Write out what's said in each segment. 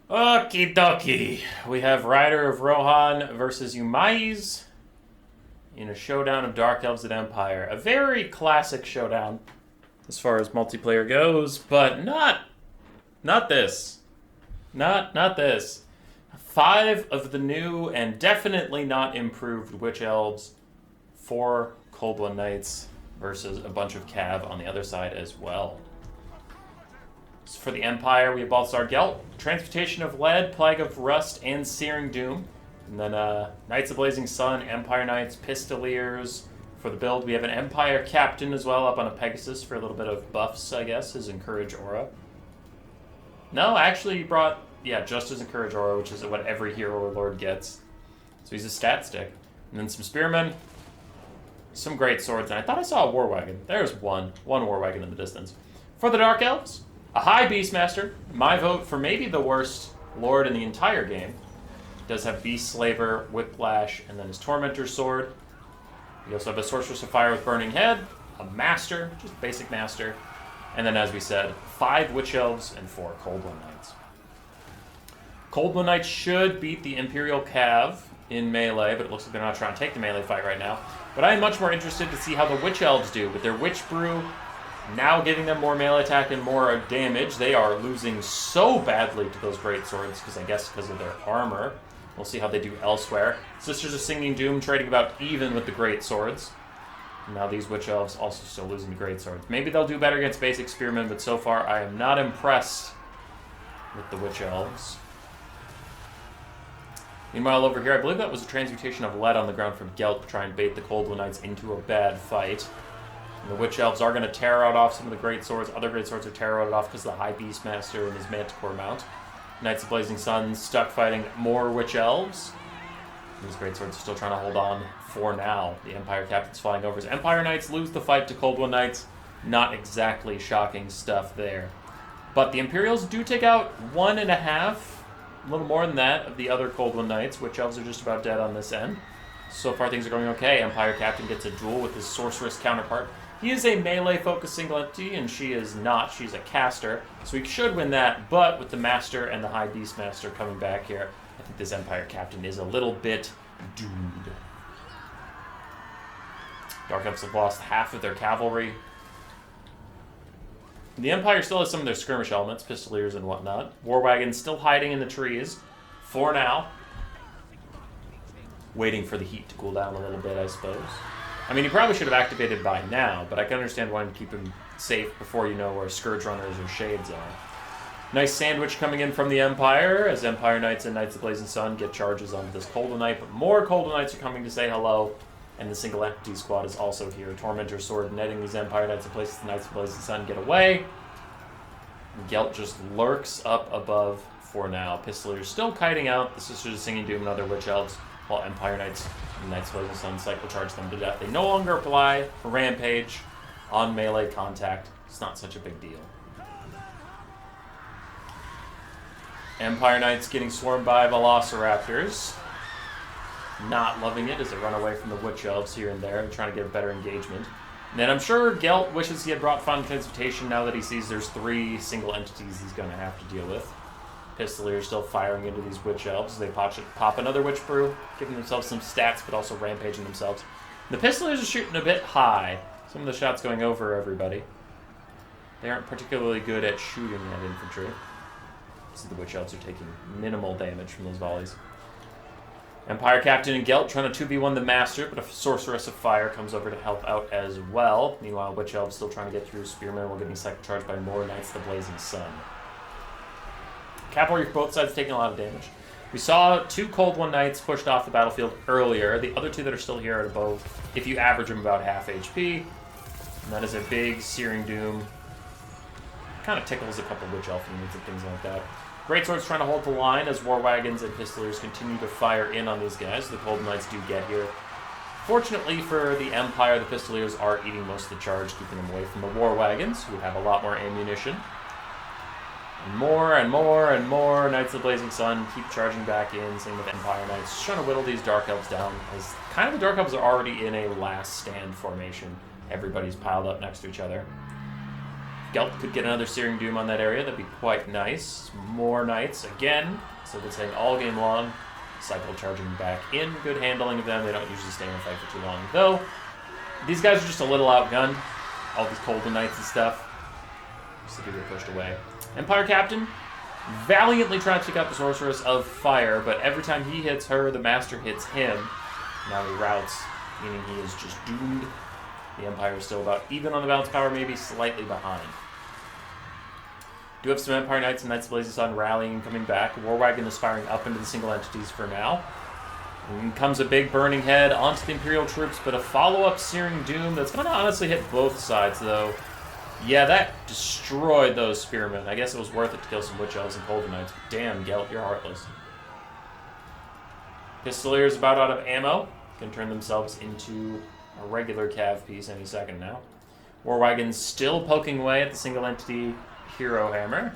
Okie dokie. We have Rider of Rohan versus Umaiz in a showdown of Dark Elves and Empire. A very classic showdown as far as multiplayer goes, but not this. Not this. 5 of the new and definitely not improved Witch Elves, 4 Cold One Knights versus a bunch of Cav on the other side as well. So for the Empire, we have Balthazar Gelt, Transmutation of Lead, Plague of Rust, and Searing Doom. And then Knights of Blazing Sun, Empire Knights, Pistoliers. For the build, we have an Empire Captain as well, up on a Pegasus for a little bit of buffs, I guess, his Encourage Aura. No, actually he brought, just his Encourage Aura, which is what every hero or lord gets. So he's a stat stick. And then some Spearmen, some Great Swords, and I thought I saw a War Wagon. There's one War Wagon in the distance. For the Dark Elves, a High Beastmaster, my vote for maybe the worst lord in the entire game. Does have Beast Slaver, Whiplash, and then his Tormentor's Sword. We also have a Sorceress of Fire with Burning Head, a Master, just basic Master, and then as we said, 5 Witch Elves and 4 Cold One Knights. Cold One Knights should beat the Imperial Cav in melee, but it looks like they're not trying to take the melee fight right now. But I am much more interested to see how the Witch Elves do with their Witch Brew, now giving them more melee attack and more damage. They are losing so badly to those Great Swords, because of their armor. We'll see how they do elsewhere. Sisters of Singing Doom trading about even with the Great Swords. Now these Witch Elves also still losing to Great Swords. Maybe they'll do better against basic Spearmen, but so far I am not impressed with the Witch Elves. Meanwhile, over here, I believe that was a Transmutation of Lead on the ground from Gelt to try and bait the Cold One Knights into a bad fight. And the Witch Elves are going to tear out off some of the Great Swords. Other Great Swords are tear out off because of the High Beastmaster and his Manticore mount. Knights of Blazing Sun stuck fighting more Witch Elves. These Great Swords are still trying to hold on for now. The Empire Captain's flying over. His Empire Knights lose the fight to Cold One Knights. Not exactly shocking stuff there. But the Imperials do take out 1.5, a little more than that, of the other Cold One Knights. Witch Elves are just about dead on this end. So far things are going okay. Empire Captain gets a duel with his Sorceress counterpart. He is a melee-focused single entity, and she is not. She's a caster, so he should win that, but with the Master and the High Beastmaster coming back here, I think this Empire Captain is a little bit doomed. Dark Elves have lost half of their cavalry. The Empire still has some of their skirmish elements, Pistoliers and whatnot. War Wagons still hiding in the trees, for now. Waiting for the heat to cool down a little bit, I suppose. I mean, he probably should have activated by now, but I can understand wanting to keep him safe before you know where Scourge Runners or Shades are. Nice sandwich coming in from the Empire, as Empire Knights and Knights of Blazing Sun get charges onto this Cold One Knight, but more Cold One Knights are coming to say hello, and the single entity squad is also here. Tormentor's Sword netting these Empire Knights in places the Knights of Blazing Sun get away. Gelt just lurks up above for now. Pistoliers still kiting out the Sisters of Singing Doom and other Witch Elves, while Empire Knights and Knights of Blazing Sun cycle charge them to death. They no longer apply for Rampage on melee contact. It's not such a big deal. Empire Knights getting swarmed by Velociraptors. Not loving it as they run away from the Witch Elves here and there, trying to get a better engagement. And then I'm sure Gelt wishes he had brought Final Transmutation now that he sees there's 3 single entities he's going to have to deal with. Pistoliers still firing into these Witch Elves. They pop another Witch Brew, giving themselves some stats, but also rampaging themselves. The Pistoliers are shooting a bit high. Some of the shots going over everybody. They aren't particularly good at shooting at infantry. So the Witch Elves are taking minimal damage from those volleys. Empire Captain and Gelt trying to 2v1 the Master, but a Sorceress of Fire comes over to help out as well. Meanwhile, Witch Elves still trying to get through Spearmen while getting cycle charged by more Knights of the Blazing Sun. Cavalry both sides taking a lot of damage. We saw 2 Cold One Knights pushed off the battlefield earlier. The other 2 that are still here are above, if you average them, about half HP. And that is a big Searing Doom. Kind of tickles a couple Witch Elf units and things like that. Great Swords trying to hold the line as War Wagons and Pistoliers continue to fire in on these guys. The Cold Knights do get here. Fortunately for the Empire, the Pistoliers are eating most of the charge, keeping them away from the War Wagons, who have a lot more ammunition. And more Knights of the Blazing Sun keep charging back in, same with Empire Knights, just trying to whittle these Dark Elves down, as kind of the Dark Elves are already in a last stand formation. Everybody's piled up next to each other. Gelt could get another Searing Doom on that area. That'd be quite nice. More Knights again. So they're saying all game long. Cycle charging back in. Good handling of them. They don't usually stay in a fight for too long, though. These guys are just a little outgunned. All these Golden Knights and stuff. So they get pushed away. Empire Captain valiantly trying to take out the Sorceress of Fire, but every time he hits her, the Master hits him. Now he routs, meaning he is just doomed. The Empire is still about even on the balance power, maybe slightly behind. Do have some Empire Knights and Knights of Blazing Sun rallying and coming back. War Wagon is firing up into the single entities for now. And comes a big Burning Head onto the Imperial troops, but a follow-up Searing Doom that's going to honestly hit both sides, though. Yeah, that destroyed those Spearmen. I guess it was worth it to kill some Witch Elves and Golden Knights. Damn, Gelt, you're heartless. Pistoliers about out of ammo. Can turn themselves into a regular cav piece any second now. War Wagon's still poking away at the single entity Hero Hammer.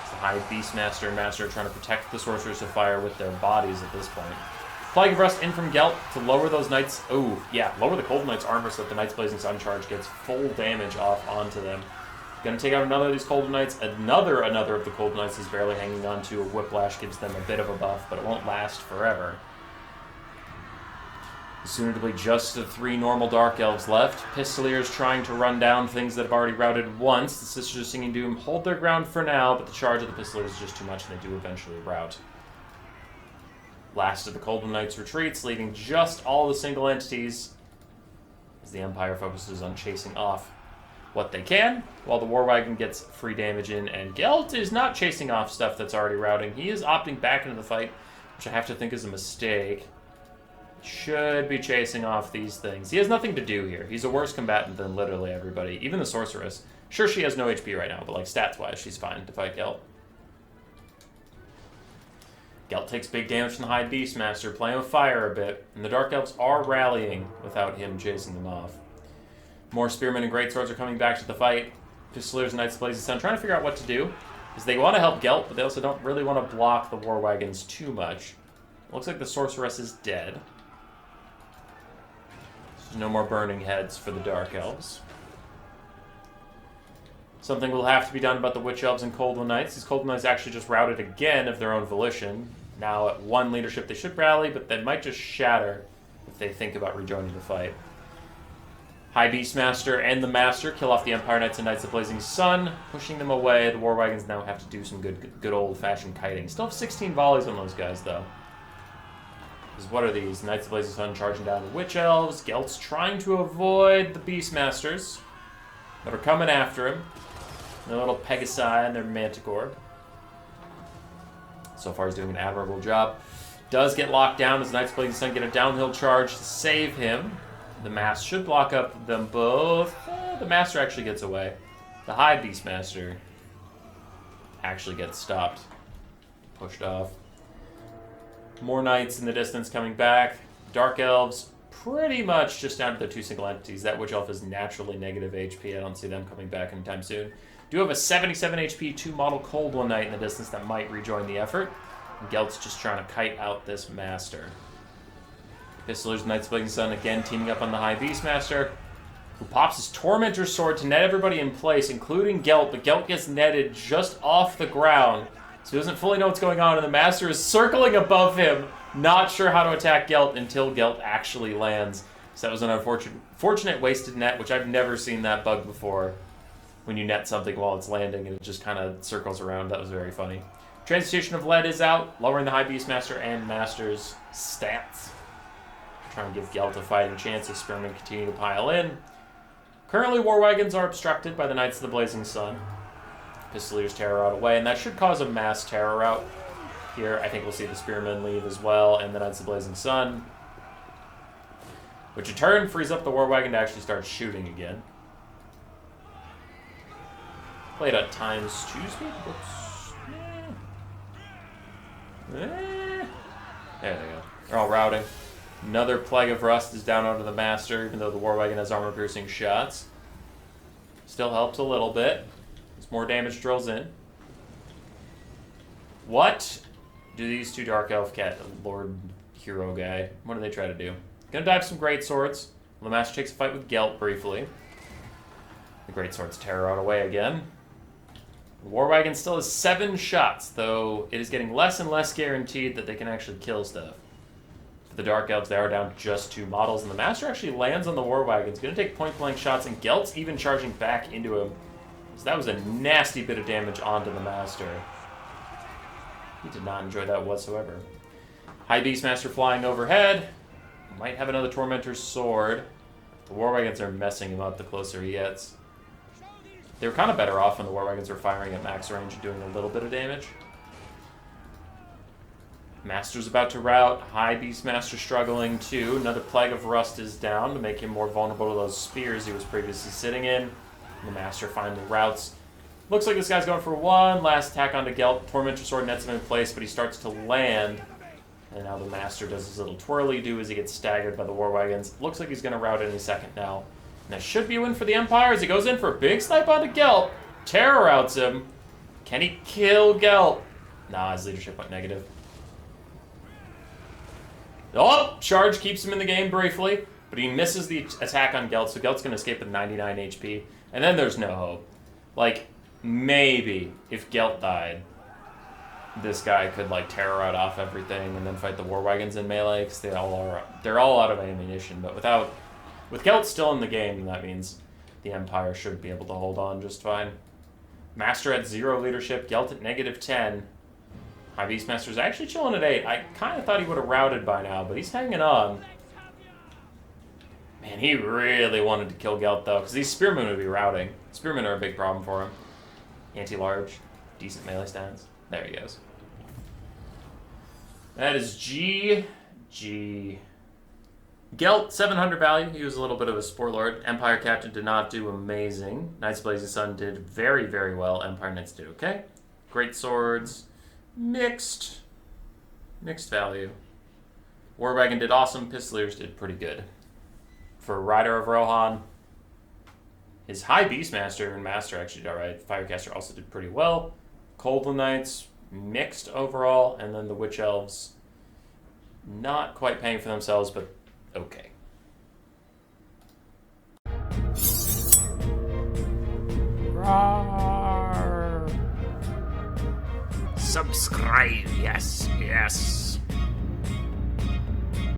It's the High Beastmaster and Master trying to protect the Sorcerers of Fire with their bodies at this point. Plague of Rust in from Gelt to lower those Knights. Oh, yeah, lower the Golden Knights' armor so that the Knights Blazing Sun charge gets full damage off onto them. Gonna take out another of these Golden Knights. Another of the Golden Knights is barely hanging on to. A Whiplash gives them a bit of a buff, but it won't last forever. Soon to be just the 3 normal Dark Elves left. Pistoliers trying to run down things that have already routed once. The Sisters of Singing Doom hold their ground for now, but the charge of the Pistoliers is just too much and they do eventually rout. Last of the Golden Knights retreats, leaving just all the single entities as the Empire focuses on chasing off what they can, while the War Wagon gets free damage in, and Gelt is not chasing off stuff that's already routing. He is opting back into the fight, which I have to think is a mistake. Should be chasing off these things. He has nothing to do here. He's a worse combatant than literally everybody, even the Sorceress. Sure, she has no HP right now, but like stats-wise, she's fine to fight Gelt. Gelt takes big damage from the High Beastmaster, playing with fire a bit, and the Dark Elves are rallying without him chasing them off. More Spearmen and Greatswords are coming back to the fight. Pistoliers and Knights of Blazing Sun trying to figure out what to do, because they want to help Gelt, but they also don't really want to block the War Wagons too much. Looks like the Sorceress is dead. There's no more Burning Heads for the Dark Elves. Something will have to be done about the Witch Elves and Cold Knights. These Cold Knights actually just routed again of their own volition. Now at 1 leadership they should rally, but they might just shatter if they think about rejoining the fight. High Beastmaster and the Master kill off the Empire Knights and Knights of Blazing Sun, pushing them away. The War Wagons now have to do some good old-fashioned kiting. Still have 16 volleys on those guys, though. Because what are these? Knights of Blazing Sun charging down the Witch Elves. Gelt's trying to avoid the Beastmasters that are coming after him. Their little Pegasi and their Manticore. So far he's doing an admirable job. Does get locked down as Knights of Blazing Sun get a downhill charge to save him. The Master should block up them both. The Master actually gets away. The High Beastmaster actually gets stopped. Pushed off. More Knights in the distance coming back. Dark Elves pretty much just down to their 2 single entities. That Witch Elf is naturally negative HP. I don't see them coming back anytime soon. Do have a 77 HP 2-model Cold One Knight in the distance that might rejoin the effort. And Gelt's just trying to kite out this Master. Pistoliers and Knights of Blazing Sun again teaming up on the High Beastmaster, who pops his Tormentor Sword to net everybody in place, including Gelt, but Gelt gets netted just off the ground, so he doesn't fully know what's going on, and the Master is circling above him, not sure how to attack Gelt until Gelt actually lands. So that was an unfortunate wasted net, which I've never seen that bug before, when you net something while it's landing and it just kind of circles around. That was very funny. Transmutation of Lead is out, lowering the High Beastmaster and Master's stats. Trying to give Gelt a fighting chance as Spearmen continue to pile in. Currently, War Wagons are obstructed by the Knights of the Blazing Sun. Pistoliers tear route away, and that should cause a mass terror route. Here, I think we'll see the Spearmen leave as well, and the Knights of the Blazing Sun. Which in turn frees up the War Wagon to actually start shooting again. Played at times 2 speed? Whoops. There they go. They're all routing. Another Plague of Rust is down onto the Master, even though the War Wagon has armor-piercing shots. Still helps a little bit. As more damage drills in. What do these 2 Dark Elf Cat Lord Hero guy, what do they try to do? Gonna dive some Great Swords. The Master takes a fight with Gelt briefly. The Great Swords tear out away again. War Wagon still has 7 shots, though it is getting less and less guaranteed that they can actually kill stuff. For the Dark Elves, they are down just 2 models, and the Master actually lands on the War Wagon. He's going to take point-blank shots, and Gelt's even charging back into him. So that was a nasty bit of damage onto the Master. He did not enjoy that whatsoever. High Beastmaster flying overhead. Might have another Tormentor's Sword. The War Wagons are messing him up the closer he gets. They were kind of better off when the War Wagons were firing at max range and doing a little bit of damage. Master's about to rout. High Beastmaster struggling too. Another Plague of Rust is down to make him more vulnerable to those spears he was previously sitting in. And the Master finally routs. Looks like this guy's going for one last attack onto Gelt. Tormentor Sword nets him in place, but he starts to land. And now the Master does his little twirly-do as he gets staggered by the War Wagons. Looks like he's going to rout any second now. And that should be a win for the Empire as he goes in for a big snipe onto Gelt. Terror routs him. Can he kill Gelt? Nah, his leadership went negative. Oh, charge keeps him in the game briefly, but he misses the attack on Gelt, so Gelt's going to escape with 99 HP. And then there's no hope. Like, maybe if Gelt died, this guy could like terror out off everything and then fight the War Wagons in melee because they're all out of ammunition. But with Gelt still in the game, that means the Empire should be able to hold on just fine. Master at 0 leadership, Gelt at -10. High Beastmaster's actually chilling at 8. I kind of thought he would have routed by now, but he's hanging on. Man, he really wanted to kill Gelt though, because these Spearmen would be routing. Spearmen are a big problem for him. Anti-large, decent melee stance. There he goes. That is GG. Gelt, 700 value. He was a little bit of a Spore Lord. Empire Captain did not do amazing. Knights Blazing Sun did very, very well. Empire Knights did okay. Great Swords, mixed value. War Wagon did awesome. Pistoliers did pretty good. For Rider of Rohan, his High Beastmaster and Master actually did alright. Firecaster also did pretty well. Coldland Knights, mixed overall, and then the Witch Elves, not quite paying for themselves, but okay. Roar. Subscribe, yes, yes.